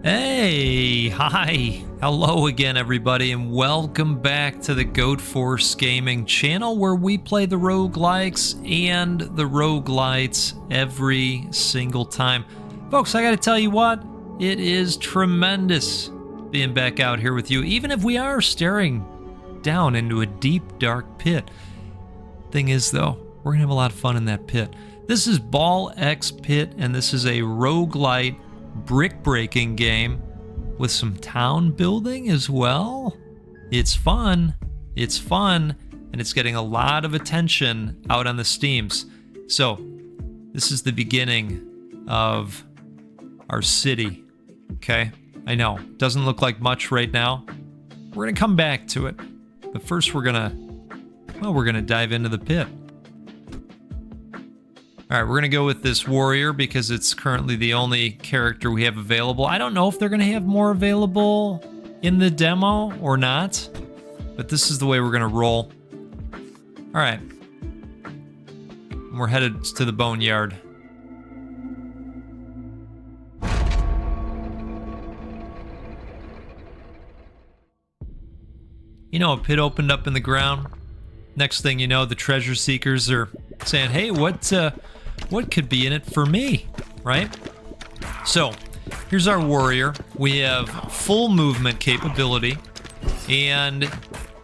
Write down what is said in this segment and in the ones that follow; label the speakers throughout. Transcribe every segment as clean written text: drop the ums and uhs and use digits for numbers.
Speaker 1: Hey, hi, hello again everybody, and welcome back to the Goat Force Gaming channel where we play the roguelikes and the roguelites every single time. Folks, I gotta tell you what, it is tremendous being back out here with you, even if we are staring down into a deep, dark pit. Thing is though, we're gonna have a lot of fun in that pit. This is Ball X Pit, and this is a roguelite brick breaking game with some town building as well. It's fun, and it's getting a lot of attention out on the Steams. So this is the beginning of our city. Okay, I know, doesn't look like much right now. We're gonna come back to it, but first we're gonna dive into the pit. All right, we're going to go with this warrior because it's currently the only character we have available. I don't know if they're going to have more available in the demo or not, but this is the way we're going to roll. All right. We're headed to the boneyard. You know, a pit opened up in the ground. Next thing you know, the treasure seekers are saying, hey, what could be in it for me, right? So, here's our warrior. We have full movement capability, and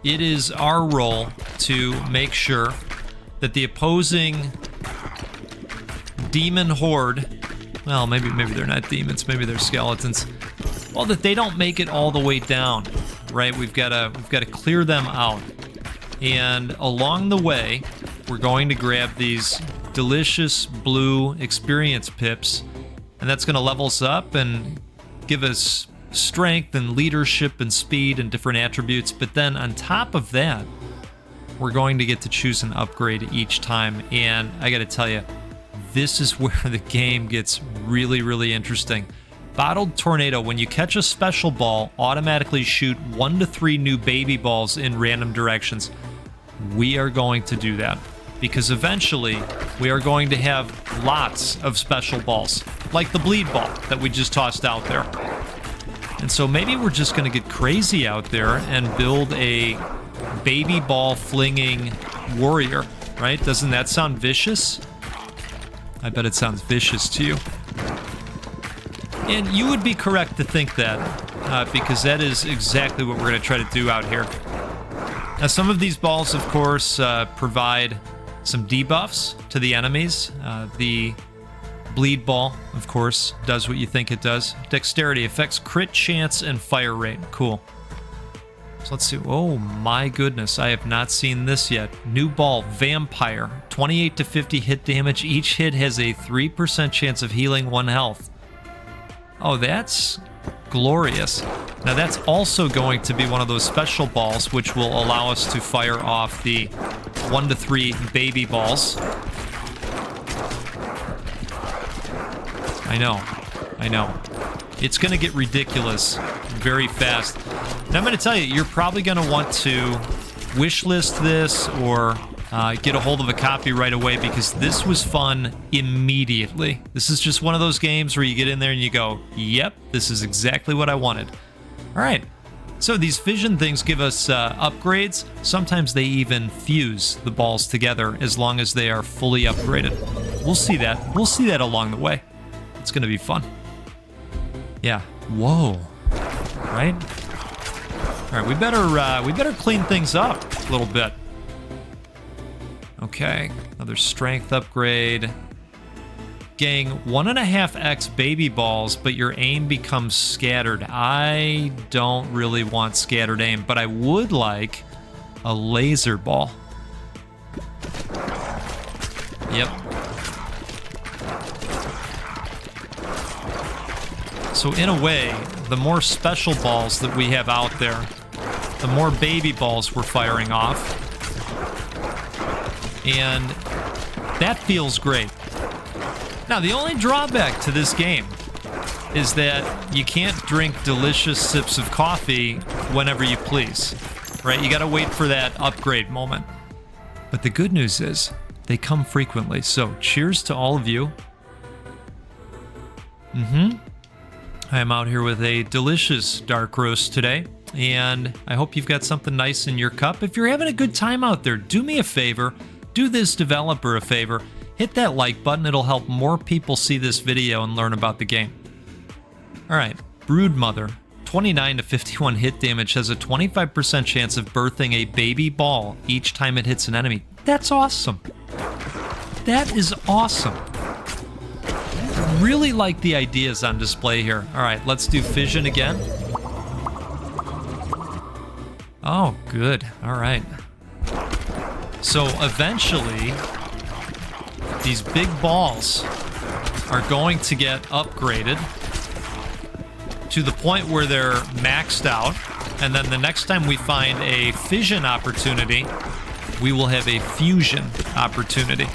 Speaker 1: it is our role to make sure that the opposing demon horde, well, maybe they're not demons, maybe they're skeletons, well, that they don't make it all the way down, right? We've got to clear them out. And along the way, we're going to grab these delicious blue experience pips, and that's going to level us up and give us strength and leadership and speed and different attributes. But then on top of that, we're going to get to choose an upgrade each time. And I got to tell you, this is where the game gets really, really interesting. Bottled Tornado, when you catch a special ball, automatically shoot 1 to 3 new baby balls in random directions. We are going to do that because eventually we are going to have lots of special balls, like the bleed ball that we just tossed out there. And so maybe we're just going to get crazy out there and build a baby ball flinging warrior, right? Doesn't that sound vicious? I bet it sounds vicious to you. And you would be correct to think that, because that is exactly what we're going to try to do out here. Now, some of these balls, of course, provide some debuffs to the enemies. The bleed ball, of course, does what you think it does. Dexterity affects crit chance and fire rate. Cool. So let's see. Oh my goodness, I have not seen this yet. New ball, Vampire. 28 to 50 hit damage. Each hit has a 3% chance of healing 1 health. Oh, that's glorious. Now that's also going to be one of those special balls which will allow us to fire off the 1 to 3 baby balls. I know. It's going to get ridiculous very fast. And I'm going to tell you, you're probably going to want to wish list this or get a hold of a copy right away because this was fun immediately. This is just one of those games where you get in there and you go, yep, this is exactly what I wanted. All right, so these fission things give us upgrades. Sometimes they even fuse the balls together as long as they are fully upgraded. We'll see that. We'll see that along the way. It's going to be fun. Yeah. Whoa. Right? All right, we better clean things up a little bit. Okay, another strength upgrade. Gang, 1.5x baby balls, but your aim becomes scattered. I don't really want scattered aim, but I would like a laser ball. Yep. So in a way, the more special balls that we have out there, the more baby balls we're firing off. And that feels great. Now, the only drawback to this game is that you can't drink delicious sips of coffee whenever you please, right? You gotta wait for that upgrade moment. But the good news is, they come frequently, so cheers to all of you. I am out here with a delicious dark roast today, and I hope you've got something nice in your cup. If you're having a good time out there, do me a favor, do this developer a favor, hit that like button. It'll help more people see this video and learn about the game. Alright, Broodmother, 29 to 51 hit damage, has a 25% chance of birthing a baby ball each time it hits an enemy. That's awesome. That is awesome. Really like the ideas on display here. All right, let's do fission again. Oh, good. All right. So eventually, these big balls are going to get upgraded to the point where they're maxed out. And then the next time we find a fission opportunity, we will have a fusion opportunity.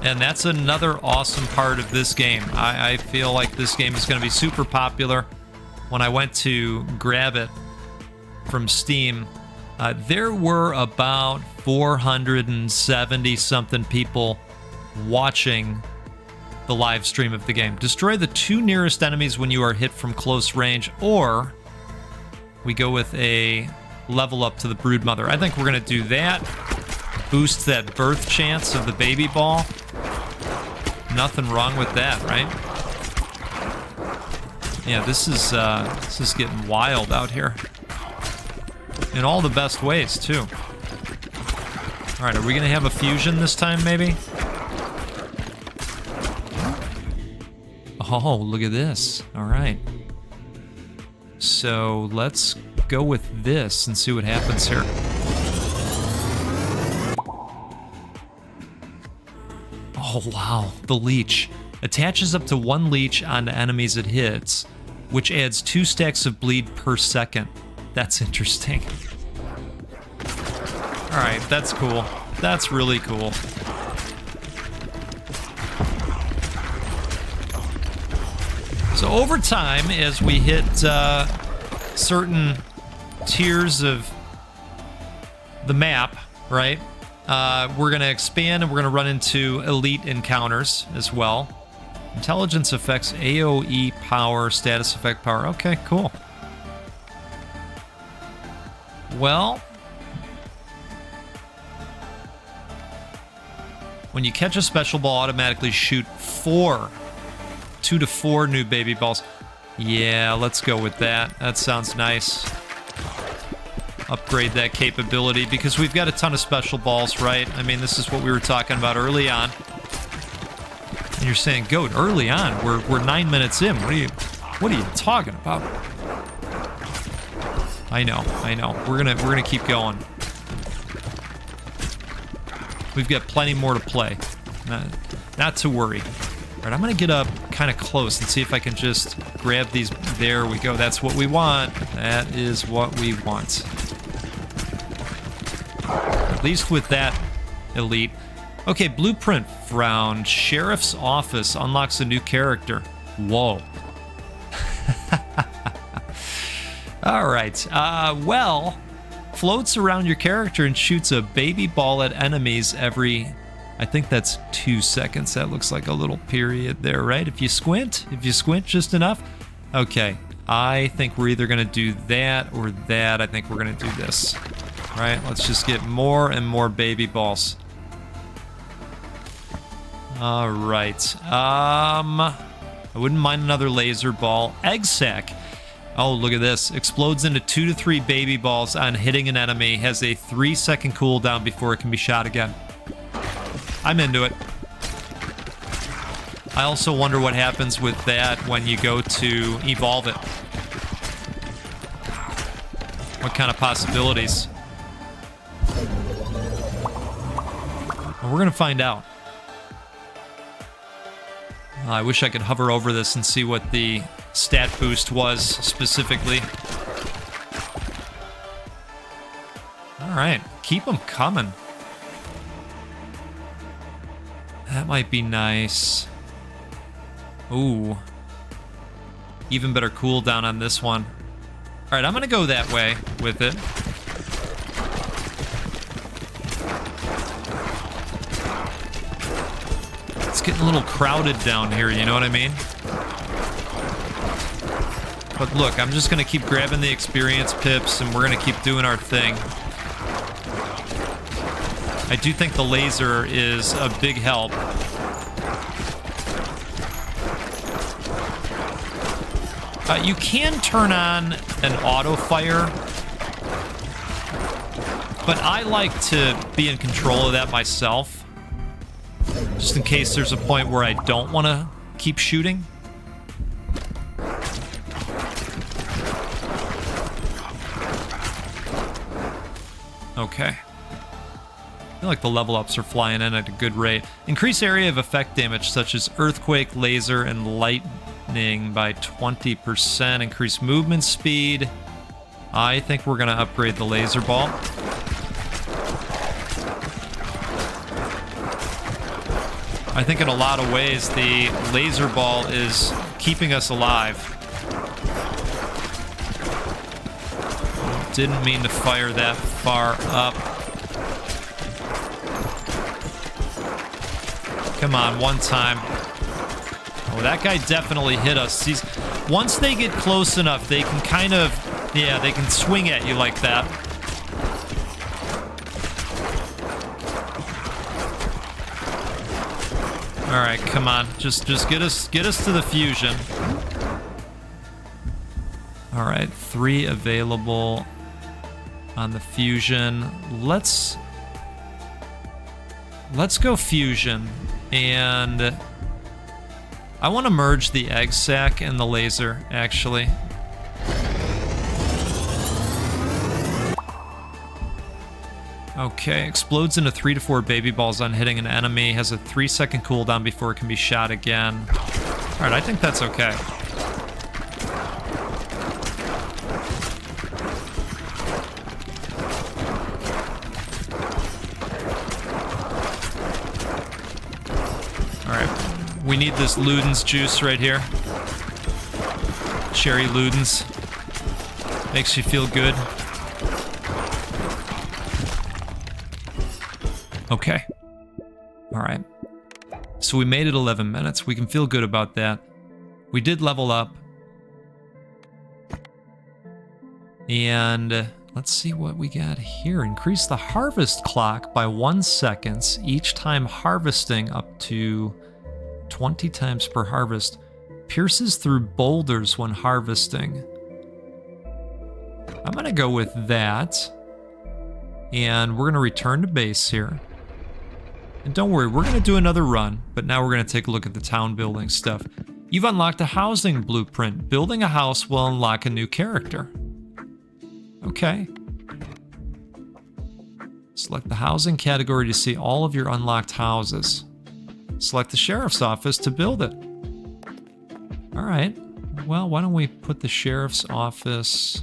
Speaker 1: And that's another awesome part of this game. I feel like this game is going to be super popular. When I went to grab it from Steam, there were about 470 something people watching the live stream of the game. Destroy the 2 nearest enemies when you are hit from close range, or we go with a level up to the Broodmother. I think we're going to do that. Boost that birth chance of the baby ball. Nothing wrong with that, right? Yeah, this is getting wild out here. In all the best ways, too. All right, are we going to have a fusion this time, maybe? Oh, look at this. All right. So let's go with this and see what happens here. Oh, wow. The leech. Attaches up to 1 leech onto enemies it hits, which adds 2 stacks of bleed per second. That's interesting. Alright, that's cool. That's really cool. So over time, as we hit certain tiers of the map, right? We're going to expand and we're going to run into elite encounters as well. Intelligence effects, AoE power, status effect power. Okay, cool. Well, when you catch a special ball, automatically shoot 2 to 4 new baby balls. Yeah, let's go with that. That sounds nice. Upgrade that capability because we've got a ton of special balls, right? I mean, this is what we were talking about early on. And you're saying, Goat, early on? We're 9 minutes in. What are you talking about? I know. We're gonna keep going. We've got plenty more to play. Not to worry. All right, I'm gonna get up kind of close and see if I can just grab these. There we go. That's what we want. That is what we want. At least with that elite. Okay, blueprint found. Sheriff's office unlocks a new character. Whoa. All right. Well, floats around your character and shoots a baby ball at enemies every, I think that's 2 seconds. That looks like a little period there, right? If you squint just enough. Okay, I think we're either gonna do that or that. I think we're gonna do this. All right, let's just get more and more baby balls. All right, I wouldn't mind another laser ball. Egg sack. Oh, look at this. Explodes into 2 to 3 baby balls on hitting an enemy. Has a 3-second cooldown before it can be shot again. I'm into it. I also wonder what happens with that when you go to evolve it. What kind of possibilities? Well, we're gonna find out. I wish I could hover over this and see what the stat boost was specifically. All right, keep them coming. That might be nice. Ooh. Even better cooldown on this one. All right, I'm gonna go that way with it. It's getting a little crowded down here, you know what I mean? But look, I'm just going to keep grabbing the experience pips, and we're going to keep doing our thing. I do think the laser is a big help. You can turn on an auto fire, but I like to be in control of that myself, just in case there's a point where I don't want to keep shooting. Okay. I feel like the level ups are flying in at a good rate. Increase area of effect damage such as earthquake, laser, and lightning by 20%. Increase movement speed. I think we're going to upgrade the laser ball. I think in a lot of ways the laser ball is keeping us alive. Didn't mean to fire that far up. Come on, one time. Oh, that guy definitely hit us. Once they get close enough, they can kind of, yeah, they can swing at you like that. All right, come on. Just get us to the fusion. All right, 3 available on the fusion. Let's go fusion, and I want to merge the egg sac and the laser, actually. Okay, explodes into 3 to 4 baby balls on hitting an enemy, has a 3-second cooldown before it can be shot again. All right, I think that's okay. We need this Luden's juice right here. Cherry Luden's. Makes you feel good. Okay. Alright. So we made it 11 minutes. We can feel good about that. We did level up. And let's see what we got here. Increase the harvest clock by 1 second each time harvesting up to 20 times per harvest. Pierces through boulders when harvesting. I'm going to go with that. And we're going to return to base here. And don't worry, we're going to do another run, but now we're going to take a look at the town building stuff. You've unlocked a housing blueprint. Building a house will unlock a new character. Okay. Select the housing category to see all of your unlocked houses. Select the sheriff's office to build it. All right. Well, why don't we put the sheriff's office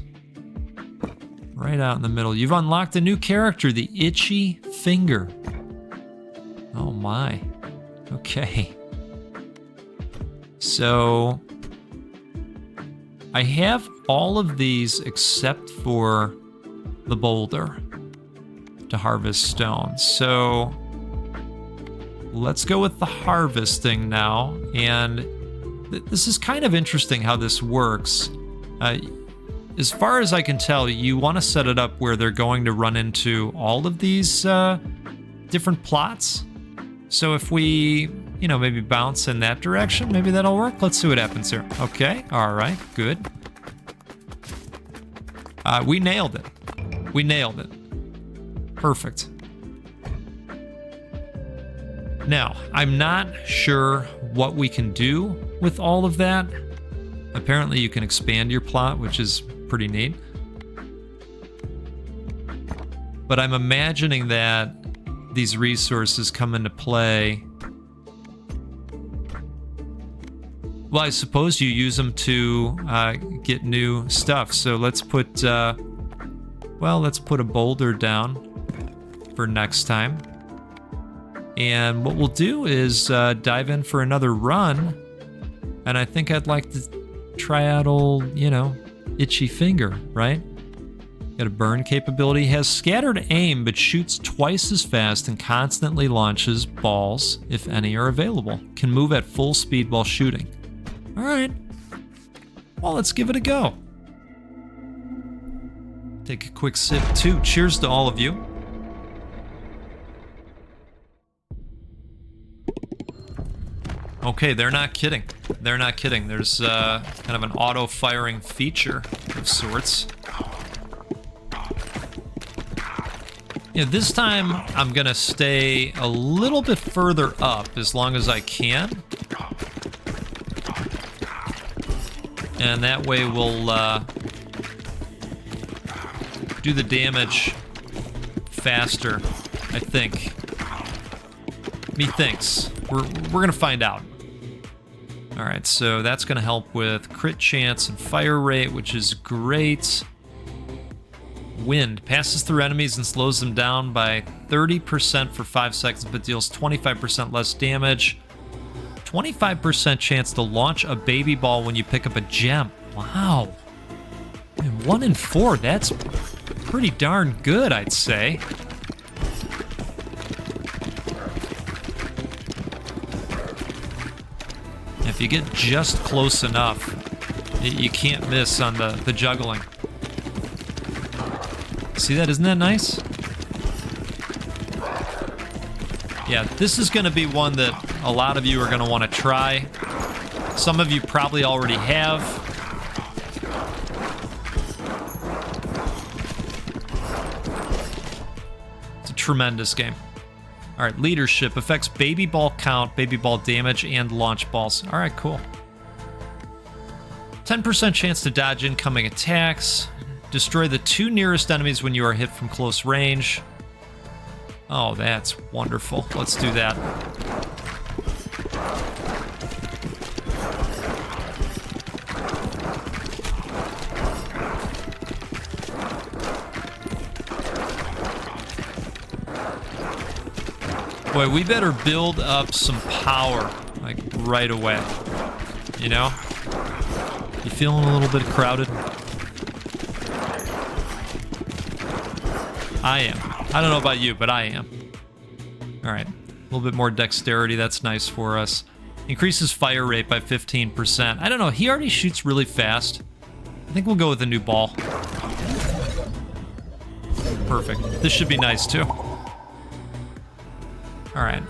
Speaker 1: right out in the middle. You've unlocked a new character, the Itchy Finger. Oh my. Okay. So I have all of these except for the boulder to harvest stone. So let's go with the harvesting now. And this is kind of interesting how this works. As far as I can tell, you want to set it up where they're going to run into all of these different plots. So if we, maybe bounce in that direction, maybe that'll work. Let's see what happens here. Okay, all right, good. We nailed it. We nailed it. Perfect. Now, I'm not sure what we can do with all of that. Apparently you can expand your plot, which is pretty neat. But I'm imagining that these resources come into play. Well, I suppose you use them to get new stuff. So let's put, let's put a boulder down for next time. And what we'll do is dive in for another run. And I think I'd like to try out old, Itchy Finger, right? Got a burn capability, has scattered aim, but shoots twice as fast and constantly launches balls, if any are available. Can move at full speed while shooting. All right. Well, let's give it a go. Take a quick sip too. Cheers to all of you. Okay, they're not kidding. They're not kidding. There's kind of an auto-firing feature of sorts. Yeah, this time I'm gonna stay a little bit further up as long as I can. And that way we'll do the damage faster, I think. Methinks. We're gonna find out. All right, so that's gonna help with crit chance and fire rate, which is great. Wind passes through enemies and slows them down by 30% for 5 seconds, but deals 25% less damage. 25% chance to launch a baby ball when you pick up a gem. Wow. And 1 in 4, that's pretty darn good, I'd say. If you get just close enough, you can't miss on the juggling. See that? Isn't that nice? Yeah, this is going to be one that a lot of you are going to want to try. Some of you probably already have. It's a tremendous game. All right, leadership affects baby ball count, baby ball damage, and launch balls. All right, cool. 10% chance to dodge incoming attacks. Destroy the 2 nearest enemies when you are hit from close range. Oh, that's wonderful. Let's do that. Boy, we better build up some power, like, right away. You know? You feeling a little bit crowded? I am. I don't know about you, but I am. All right. A little bit more dexterity. That's nice for us. Increases fire rate by 15%. I don't know. He already shoots really fast. I think we'll go with a new ball. Perfect. This should be nice, too. All right.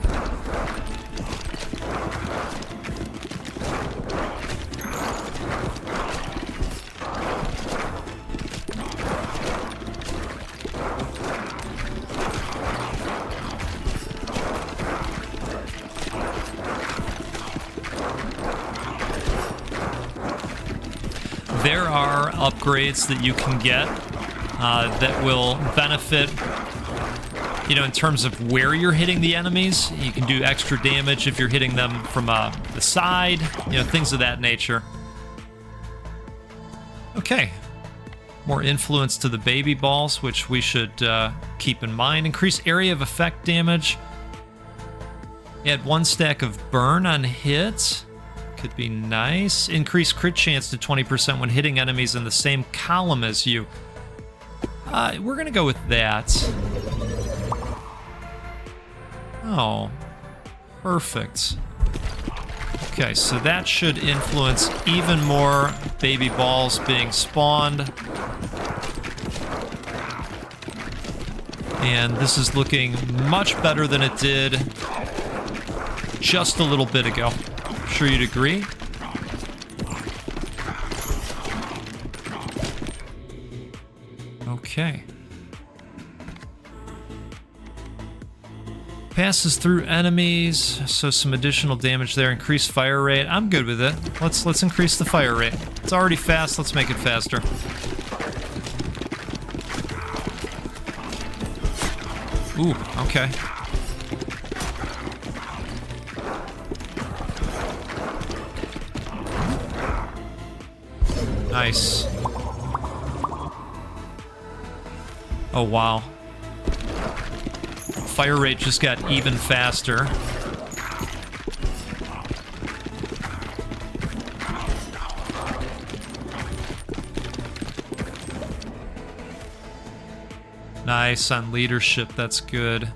Speaker 1: There are upgrades that you can get that will benefit, you know, in terms of where you're hitting the enemies. You can do extra damage if you're hitting them from the side, you know, things of that nature. Okay. More influence to the baby balls, which we should keep in mind. Increase area of effect damage. Add 1 stack of burn on hit. Could be nice. Increase crit chance to 20% when hitting enemies in the same column as you. We're gonna go with that. Oh, perfect. Okay, so that should influence even more baby balls being spawned. And this is looking much better than it did just a little bit ago. Sure you'd agree? Okay. Passes through enemies, so some additional damage there. Increased fire rate. I'm good with it. Let's increase the fire rate. It's already fast. Let's make it faster. Ooh, okay. Nice. Oh, wow. Fire rate just got even faster. Nice on leadership, that's good.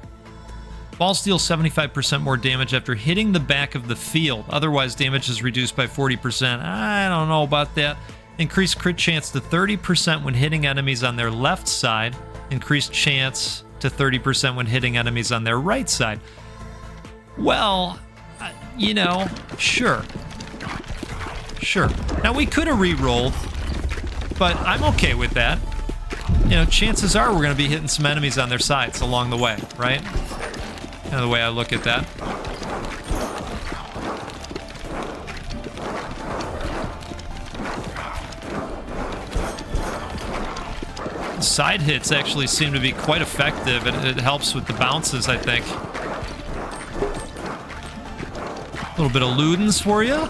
Speaker 1: Balls deal 75% more damage after hitting the back of the field. Otherwise, damage is reduced by 40%. I don't know about that. Increased crit chance to 30% when hitting enemies on their left side. Increased chance to 30% when hitting enemies on their right side. Well, you know, sure. Sure. Now, we could have re-rolled, but I'm okay with that. You know, chances are we're going to be hitting some enemies on their sides along the way, right? Kind of the way I look at that. Side hits actually seem to be quite effective. It helps with the bounces, I think. A little bit of Ludens for you.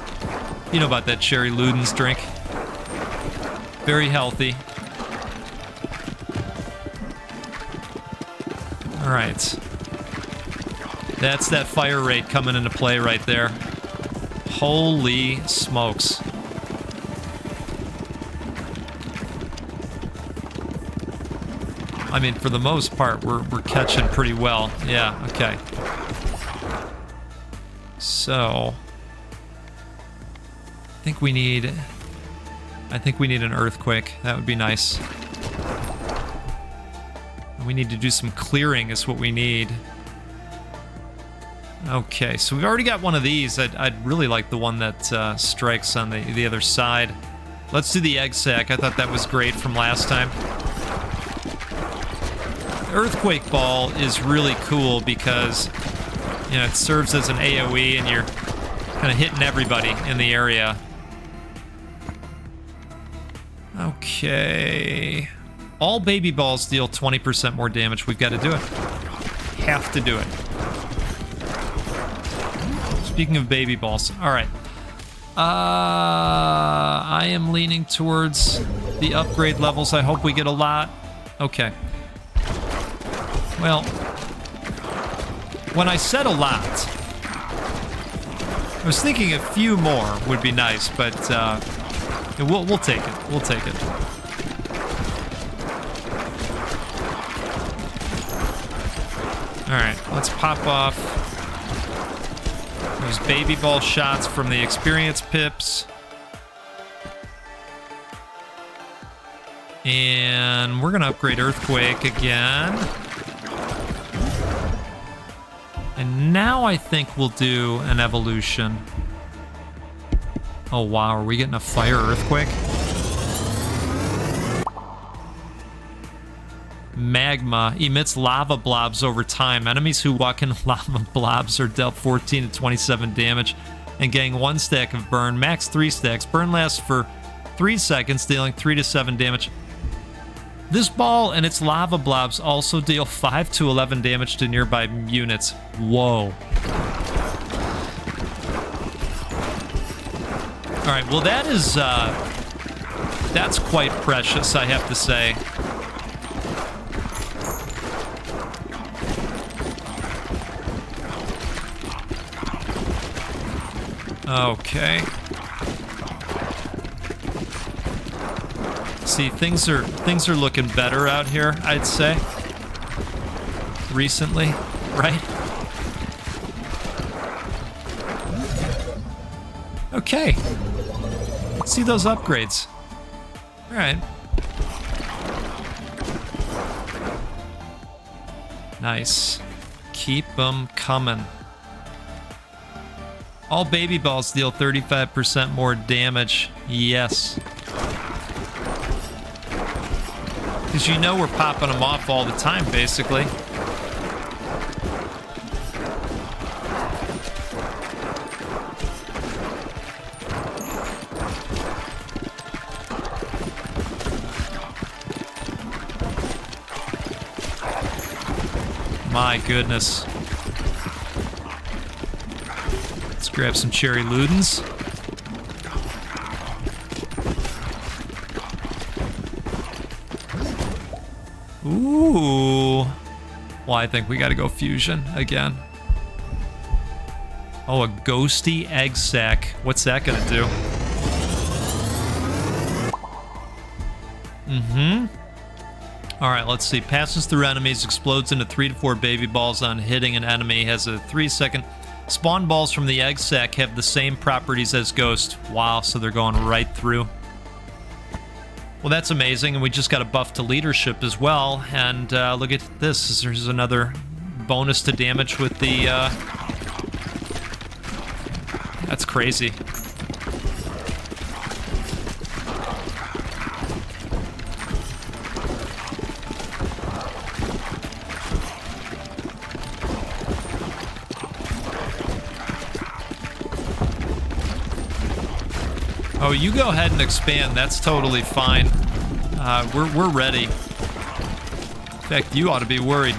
Speaker 1: You know about that cherry Ludens drink. Very healthy. All right. That's that fire rate coming into play right there. Holy smokes. I mean, for the most part, we're catching pretty well. Yeah, okay. So, I think we need an earthquake. That would be nice. We need to do some clearing is what we need. Okay, so we've already got one of these. I'd really like the one that strikes on the other side. Let's do the egg sack. I thought that was great from last time. Earthquake ball is really cool because, you know, it serves as an AoE and you're kind of hitting everybody in the area. Okay. All baby balls deal 20% more damage. We've got to do it. Have to do it. Speaking of baby balls. All right. I am leaning towards the upgrade levels. I hope we get a lot. Okay. Well, when I said a lot, I was thinking a few more would be nice, but we'll take it. We'll take it. All right, let's pop off those baby ball shots from the experience pips. And we're going to upgrade Earthquake again. And now I think we'll do an evolution. Oh, wow. Are we getting a fire earthquake? Magma emits lava blobs over time. Enemies who walk in lava blobs are dealt 14 to 27 damage and gain 1 stack of burn. Max 3 stacks. Burn lasts for 3 seconds, dealing 3 to 7 damage. This ball and its lava blobs also deal 5 to 11 damage to nearby units. Whoa. All right, well that is, that's quite precious, I have to say. Okay. See, things are looking better out here, I'd say. Recently, right? Okay. Let's see those upgrades. All right. Nice. Keep them coming. All baby balls deal 35% more damage. Yes. Because you know we're popping them off all the time, basically. My goodness. Let's grab some cherry Ludens. Ooh. Well, I think we gotta go fusion again. Oh, a ghosty egg sack. What's that gonna do? Mm-hmm. Alright, let's see. Passes through enemies, explodes into 3 to 4 baby balls on hitting an enemy, has a 3-second. Spawn balls from the egg sack have the same properties as Ghost. Wow, so they're going right through. Well, that's amazing, and we just got a buff to leadership as well. And look at this. There's another bonus to damage with the... That's crazy. Oh, you go ahead and expand. That's totally fine. We're ready. In fact, you ought to be worried.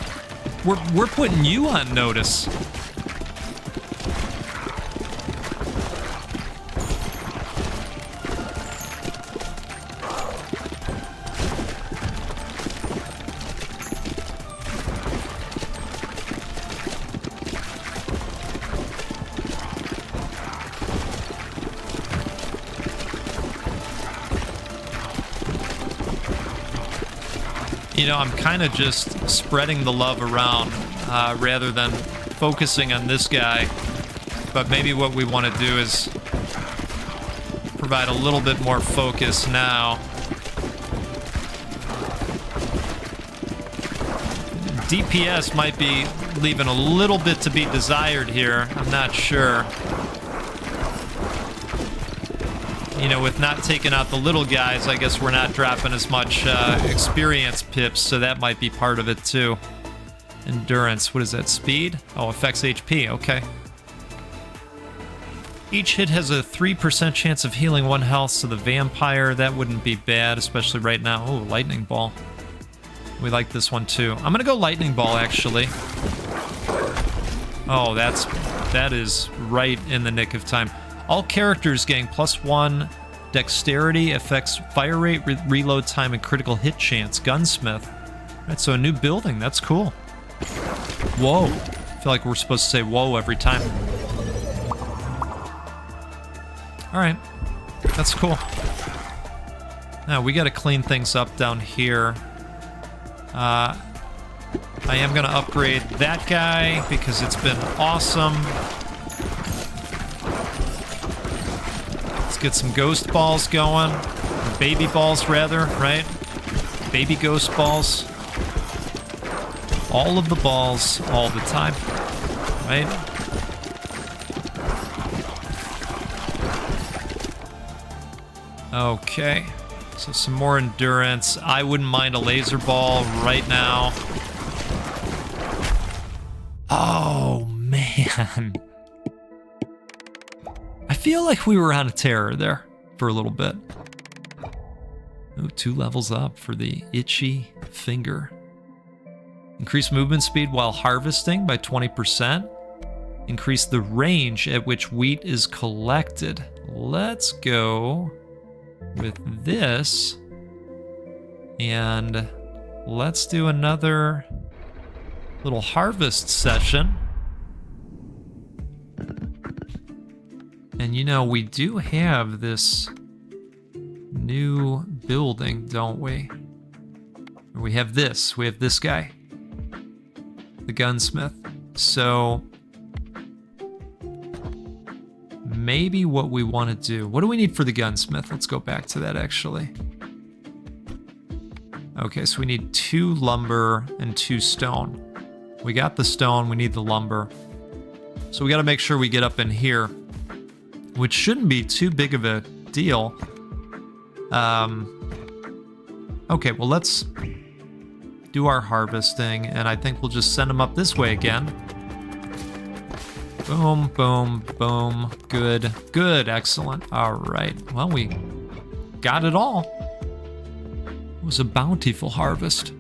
Speaker 1: We're putting you on notice. You know, I'm kind of just spreading the love around rather than focusing on this guy. But maybe what we want to do is provide a little bit more focus now. DPS might be leaving a little bit to be desired here. I'm not sure. You know, with not taking out the little guys, I guess we're not dropping as much experience pips, so that might be part of it too. Endurance, what is that, speed? Oh, affects HP, okay. Each hit has a 3% chance of healing 1 health, so the vampire, that wouldn't be bad, especially right now. Oh, lightning ball. We like this one too. I'm gonna go lightning ball, actually. Oh, that is right in the nick of time. All characters gain +1 dexterity, affects fire rate, reload time, and critical hit chance. Gunsmith. All right, so a new building. That's cool. Whoa. I feel like we're supposed to say whoa every time. All right. That's cool. Now, we got to clean things up down here. I am going to upgrade that guy because it's been awesome. Let's get some ghost balls going. Or baby balls, rather, right? Baby ghost balls. All of the balls, all the time. Right? Okay. So some more endurance. I wouldn't mind a laser ball right now. Oh, man. I feel like we were on a terror there for a little bit. Ooh, 2 levels up for the itchy finger. Increase movement speed while harvesting by 20%. Increase the range at which wheat is collected. Let's go with this. And let's do another little harvest session. And you know, we do have this new building, don't we? We have this guy, the gunsmith. So maybe what we want to do, what do we need for the gunsmith? Let's go back to that actually. Okay, so we need 2 lumber and 2 stone. We got the stone, we need the lumber. So we got to make sure we get up in here, which shouldn't be too big of a deal. Okay, well, let's do our harvesting, and I think we'll just send them up this way again. Boom, boom, boom. Good, good, excellent. All right, well, we got it all. It was a bountiful harvest.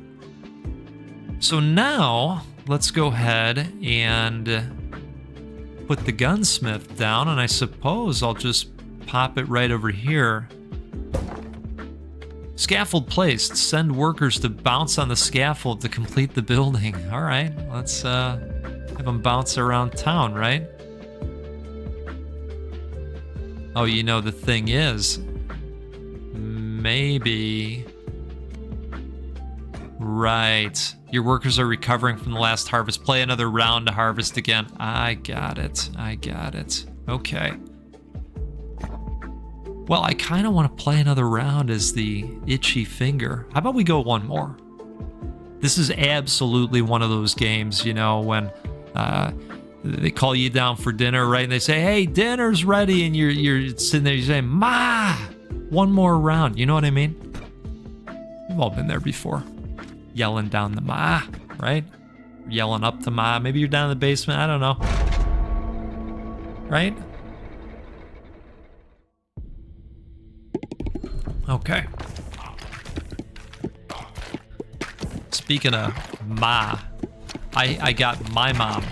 Speaker 1: So now, let's go ahead and put the gunsmith down, and I suppose I'll just pop it right over here. Scaffold placed. Send workers to bounce on the scaffold to complete the building. All right, let's have them bounce around town, right? Oh, you know, the thing is, maybe... Right. Your workers are recovering from the last harvest. Play another round to harvest again. I got it. I got it. Okay. Well, I kind of want to play another round as the itchy finger. How about we go one more? This is absolutely one of those games, you know, when they call you down for dinner, right? And they say, hey, dinner's ready. And you're sitting there, you're saying, Ma, one more round. You know what I mean? We've all been there before. Yelling down the Ma, right? Yelling up to Ma. Maybe you're down in the basement. I don't know. Right? Okay. Speaking of Ma, I got my mom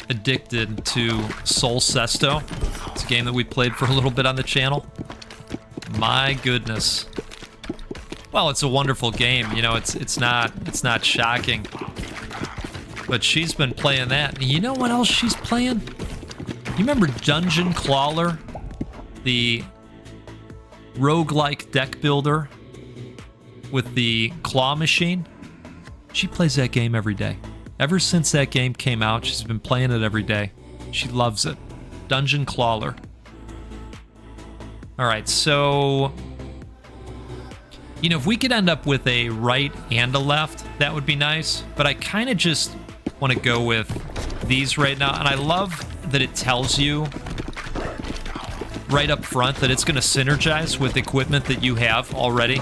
Speaker 1: addicted to Sol Sesto. It's a game that we played for a little bit on the channel. My goodness. Well, it's a wonderful game. You know, it's not shocking. But she's been playing that. And you know what else she's playing? You remember Dungeon Crawler? The roguelike deck builder with the claw machine? She plays that game every day. Ever since that game came out, she's been playing it every day. She loves it. Dungeon Crawler. All right, so, you know, if we could end up with a right and a left, that would be nice. But I kind of just want to go with these right now. And I love that it tells you right up front that it's going to synergize with equipment that you have already.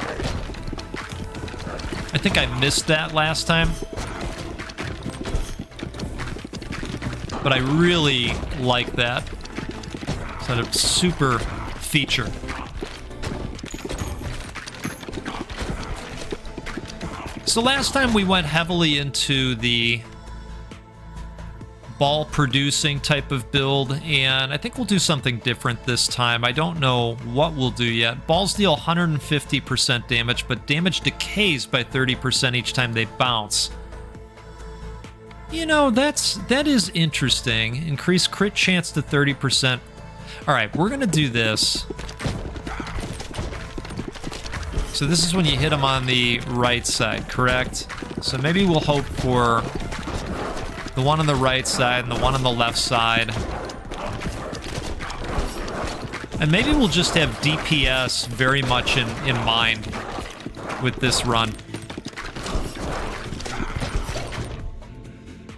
Speaker 1: I think I missed that last time. But I really like that. It's a super feature. So last time we went heavily into the ball producing type of build, and I think we'll do something different this time. I don't know what we'll do yet. Balls deal 150% damage, but damage decays by 30% each time they bounce. You know, that is interesting. Increase crit chance to 30%. All right, we're gonna do this. So this is when you hit them on the right side, correct? So maybe we'll hope for the one on the right side and the one on the left side. And maybe we'll just have DPS very much in mind with this run.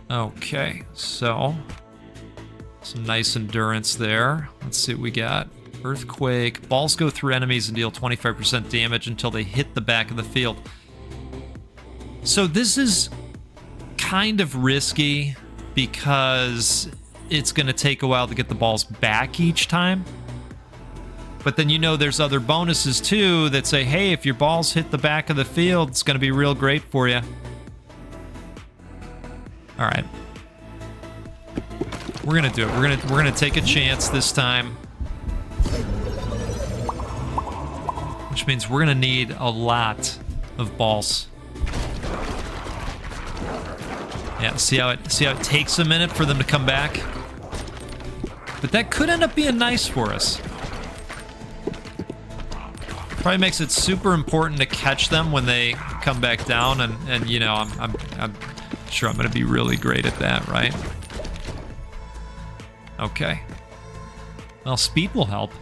Speaker 1: Okay, so some nice endurance there. Let's see what we got. Earthquake. Balls go through enemies and deal 25% damage until they hit the back of the field. So this is kind of risky because it's going to take a while to get the balls back each time. But then, you know, there's other bonuses too that say, hey, if your balls hit the back of the field, it's going to be real great for you. All right. We're going to do it. We're going to take a chance this time. Which means we're going to need a lot of balls. Yeah, see how it takes a minute for them to come back? But that could end up being nice for us. Probably makes it super important to catch them when they come back down, and you know, I'm sure I'm going to be really great at that, right? Okay. Well, speed will help.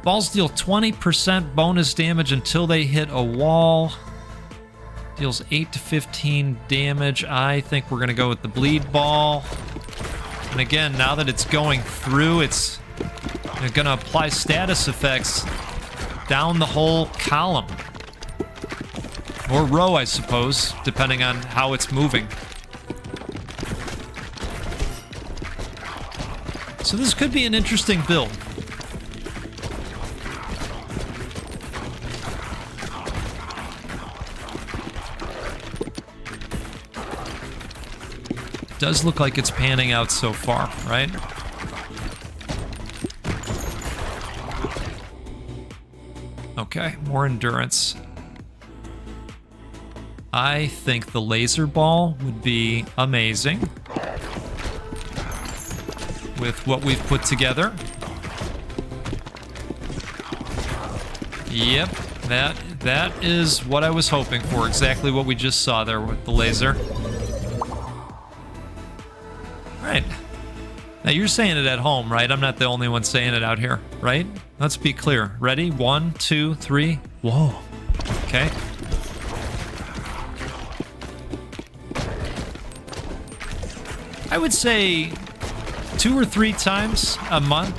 Speaker 1: Balls deal 20% bonus damage until they hit a wall. Deals 8 to 15 damage. I think we're going to go with the bleed ball. And again, now that it's going through, it's going to apply status effects down the whole column. Or row, I suppose, depending on how it's moving. So this could be an interesting build. Does look like it's panning out so far, right? Okay, more endurance. I think the laser ball would be amazing with what we've put together. Yep, that is what I was hoping for. Exactly what we just saw there with the laser. Right. Now you're saying it at home, right? I'm not the only one saying it out here, right? Let's be clear. Ready? 1, 2, 3. Whoa. Okay. I would say 2 or 3 times a month,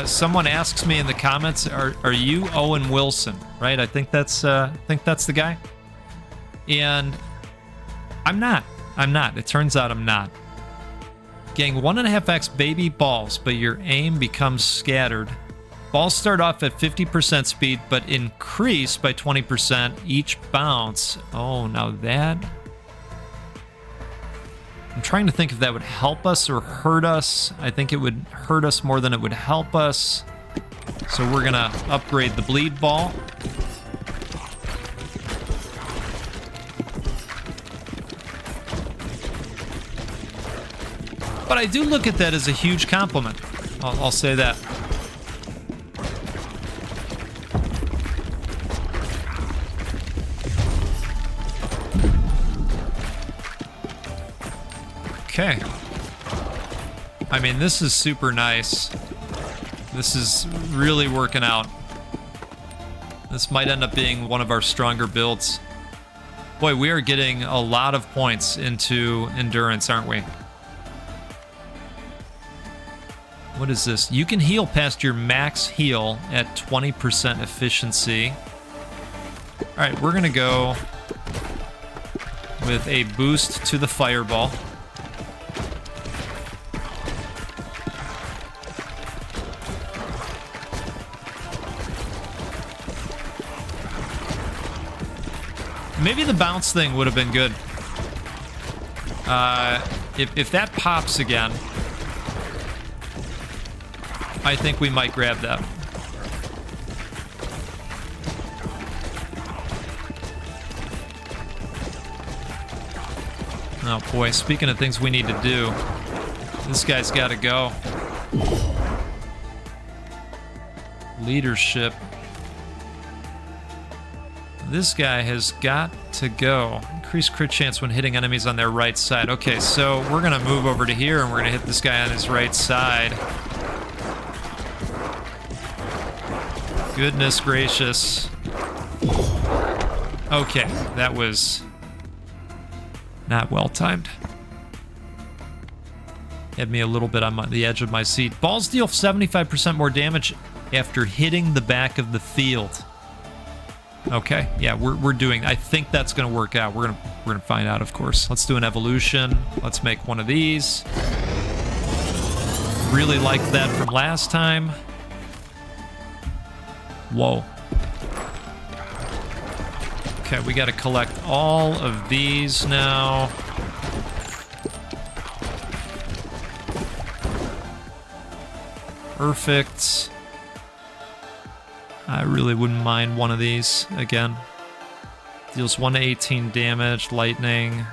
Speaker 1: someone asks me in the comments, "Are you Owen Wilson?" Right? I think that's the guy. And I'm not. It turns out I'm not. Getting 1.5x baby balls, but your aim becomes scattered. Balls start off at 50% speed, but increase by 20% each bounce. Oh, now that... I'm trying to think if that would help us or hurt us. I think it would hurt us more than it would help us. So we're gonna upgrade the bleed ball. But I do look at that as a huge compliment. I'll say that. Okay. I mean, this is super nice. This is really working out. This might end up being one of our stronger builds. Boy, we are getting a lot of points into endurance, aren't we? What is this? You can heal past your max heal at 20% efficiency. All right, we're gonna go with a boost to the fireball. Maybe the bounce thing would have been good. If that pops again, I think we might grab that. Oh boy, speaking of things we need to do, this guy's got to go. Leadership. This guy has got to go. Increased crit chance when hitting enemies on their right side. Okay, so we're going to move over to here and we're going to hit this guy on his right side. Goodness gracious. Okay, that was not well timed. Had me a little bit on the edge of my seat. Balls deal 75% more damage after hitting the back of the field. Okay, yeah, we're doing. I think that's gonna work out. We're gonna find out, of course. Let's do an evolution. Let's make one of these. Really liked that from last time. Whoa. Okay, we got to collect all of these now. Perfect. I really wouldn't mind one of these again. Deals 1 to 18 damage, lightning.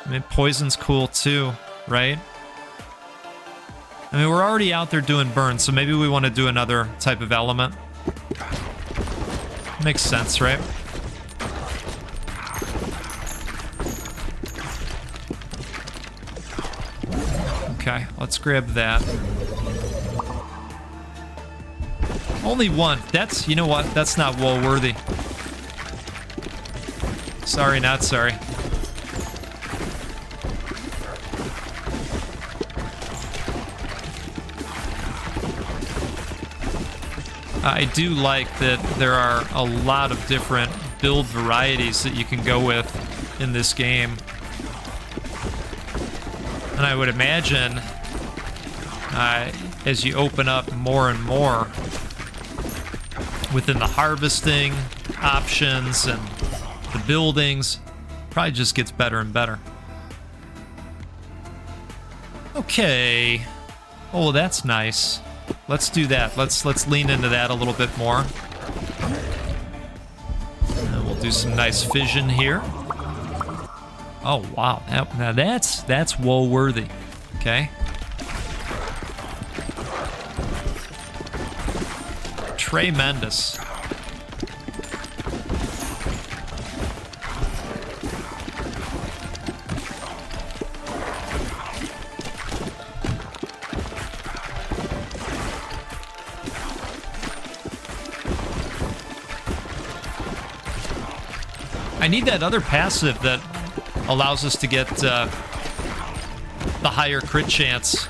Speaker 1: I mean, poison's cool too, right? I mean, we're already out there doing burns, so maybe we want to do another type of element. Makes sense, right? Okay, let's grab that. Only one. That's, you know what? That's not woe worthy. Sorry, not sorry. I do like that there are a lot of different build varieties that you can go with in this game. And I would imagine as you open up more and more within the harvesting options and the buildings, probably just gets better and better. Okay. Oh, that's nice. Let's do that. Let's lean into that a little bit more. And we'll do some nice fission here. Oh wow! Now that's woe worthy. Okay. Tremendous. I need that other passive that allows us to get the higher crit chance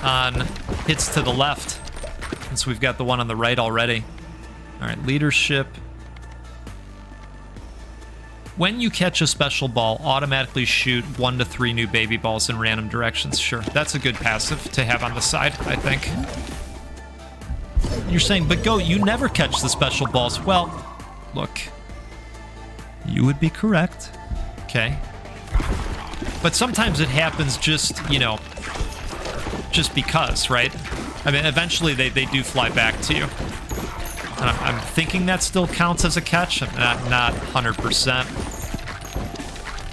Speaker 1: on hits to the left, since we've got the one on the right already. All right, leadership. When you catch a special ball, automatically shoot 1 to 3 new baby balls in random directions. Sure, that's a good passive to have on the side, I think. You're saying, but Goat, you never catch the special balls. Well, look, you would be correct, okay? But sometimes it happens just, you know, just because, right? I mean, eventually they do fly back to you. And I'm thinking that still counts as a catch. I'm not 100%.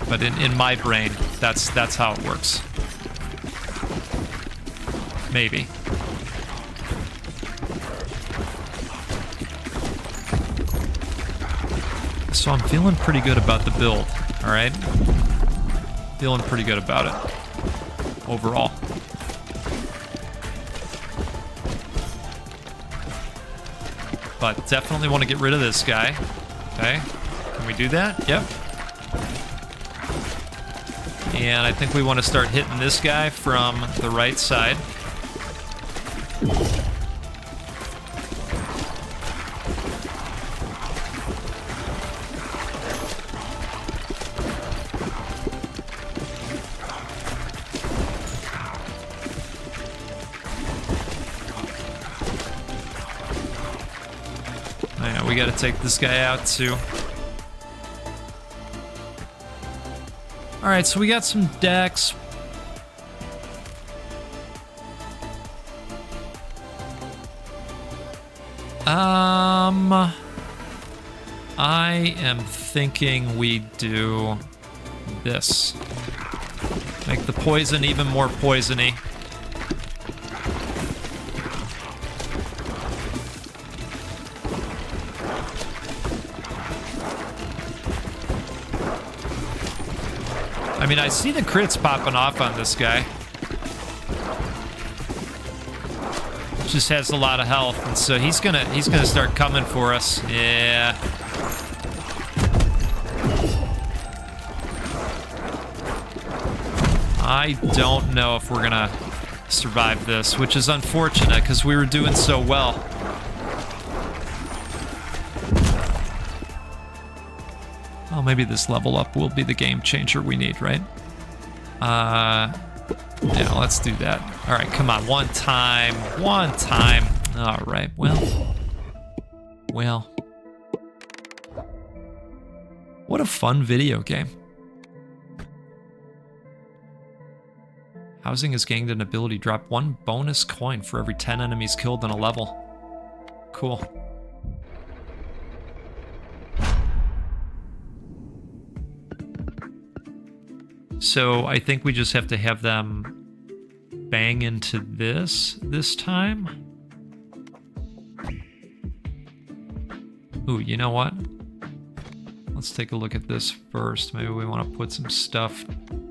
Speaker 1: But in my brain, that's how it works. Maybe. So I'm feeling pretty good about the build, all right? Feeling pretty good about it overall. But definitely want to get rid of this guy. Okay, can we do that? Yep. And I think we want to start hitting this guy from the right side. We gotta take this guy out too. Alright, so we got some decks. I am thinking we do this. Make the poison even more poisony. I mean, I see the crits popping off on this guy. Just has a lot of health, and so he's gonna start coming for us. Yeah. I don't know if we're gonna survive this, which is unfortunate because we were doing so well. Well, maybe this level up will be the game changer we need, right? Yeah, let's do that. All right, come on, one time. All right, well. What a fun video game. Housing has gained an ability. Drop 1 bonus coin for every 10 enemies killed in a level. Cool. So I think we just have to have them bang into this time. Ooh, you know what? Let's take a look at this first. Maybe we want to put some stuff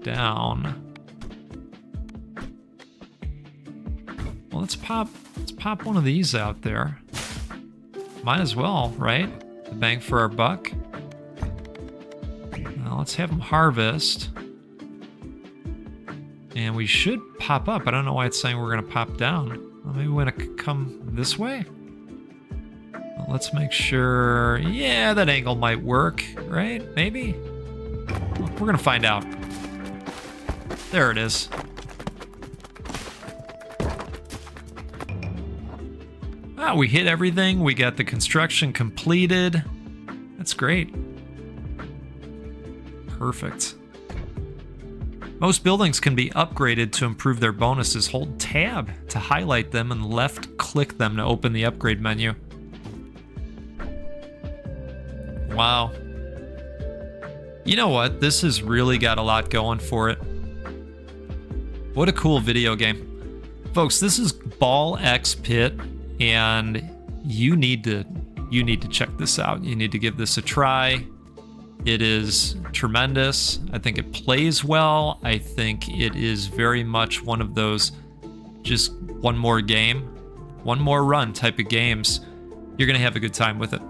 Speaker 1: down. Well, let's pop one of these out there. Might as well, right? The bang for our buck. Now let's have them harvest. And we should pop up. I don't know why it's saying we're going to pop down. Well, maybe we want to come this way? Well, let's make sure... Yeah, that angle might work, right? Maybe? Well, we're going to find out. There it is. Ah, we hit everything. We got the construction completed. That's great. Perfect. Most buildings can be upgraded to improve their bonuses. Hold tab to highlight them and left click them to open the upgrade menu. Wow. You know what? This has really got a lot going for it. What a cool video game. Folks, this is Ball X Pit, and you need to check this out. You need to give this a try. It is tremendous. I think it plays well. I think it is very much one of those just one more game, one more run type of games. You're going to have a good time with it.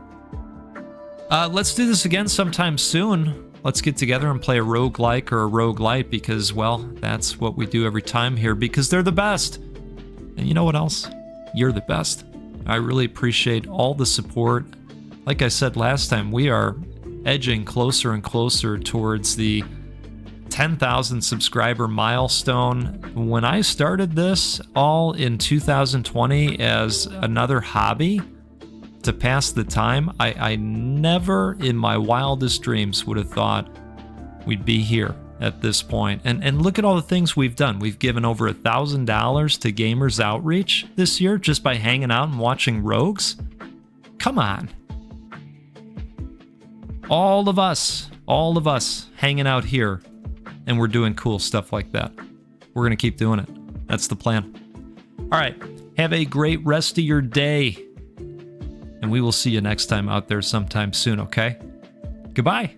Speaker 1: Let's do this again sometime soon. Let's get together and play a roguelike or a roguelite because, well, that's what we do every time here because they're the best. And you know what else? You're the best. I really appreciate all the support. Like I said last time, we are edging closer and closer towards the 10,000 subscriber milestone. When I started this all in 2020 as another hobby to pass the time, I never in my wildest dreams would have thought we'd be here at this point. And look at all the things we've done. We've given over $1,000 to Gamers Outreach this year just by hanging out and watching Rogues. Come on. All of us hanging out here, and we're doing cool stuff like that. We're going to keep doing it. That's the plan. All right. Have a great rest of your day. And we will see you next time out there sometime soon, okay? Goodbye.